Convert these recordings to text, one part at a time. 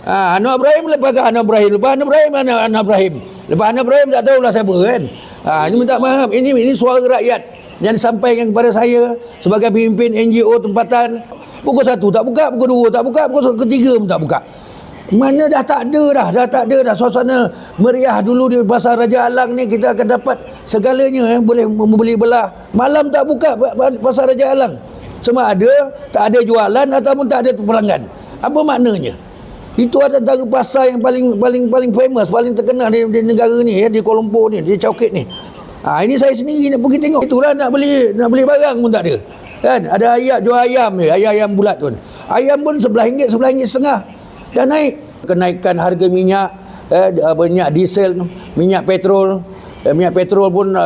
Anwar Ibrahim lepas Anwar Ibrahim, lepas Anwar Ibrahim Anwar Ibrahim, lepas Anwar Ibrahim tak tahulah siapa kan. Ini minta maaf, ini suara rakyat yang disampaikan kepada saya sebagai pemimpin NGO tempatan. Pukul 1 tak buka, pukul 2 tak buka, pukul 3 pun tak buka. Mana dah tak ada dah suasana meriah dulu di Pasar Raja Alang ni. Kita akan dapat segalanya, boleh membeli belah. Malam tak buka Pasar Raja Alang, sama ada tak ada jualan ataupun tak ada pelanggan. Apa maknanya? Itu antara pasar yang paling famous, paling terkenal di negara ni, di Kuala Lumpur ni, di Chowkit ni. Ini saya sendiri nak pergi tengok. Itulah nak beli barang pun tak ada. Kan? Ada jual ayam je, ayam bulat tu. Ayam pun RM11, RM11.5 dah naik. Kenaikan harga minyak, minyak diesel, minyak petrol. Minyak petrol pun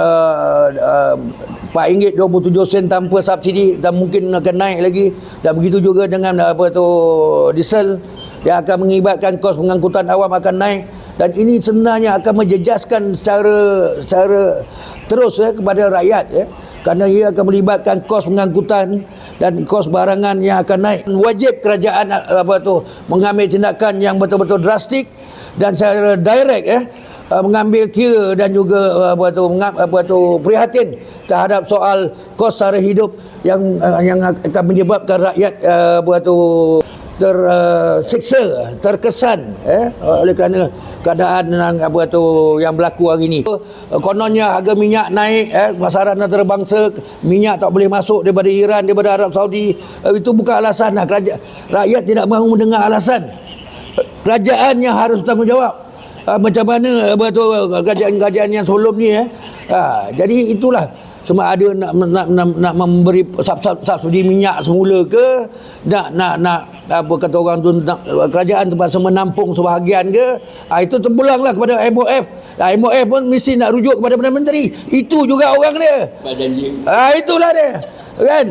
RM4.27 tanpa subsidi, dan mungkin akan naik lagi. Dan begitu juga dengan diesel, yang akan mengibatkan kos pengangkutan awam akan naik. Dan ini sebenarnya akan menjejaskan secara terus kepada rakyat, kerana ia akan melibatkan kos pengangkutan dan kos barangan yang akan naik. Wajib kerajaan mengambil tindakan yang betul-betul drastik dan secara direct, mengambil kira dan juga prihatin terhadap soal kos sara hidup yang akan menyebabkan rakyat tersiksa, terkesan oleh kerana keadaan yang berlaku hari ini. Kononnya harga minyak naik, pasaran antarabangsa, minyak tak boleh masuk daripada Iran, daripada Arab Saudi. Itu bukan alasan. Rakyat tidak mahu mendengar alasan. Kerajaan yang harus bertanggungjawab. Macam mana kerajaan-kerajaan yang sebelum ni. Jadi itulah, sama ada nak memberi subsidi minyak semula ke, nak apa kata orang tu, kerajaan terpaksa menampung sebahagian ke. Itu terpulanglah kepada MOF. MOF pun mesti nak rujuk kepada Perdana Menteri. Itu juga orang dia. Itulah dia, kan.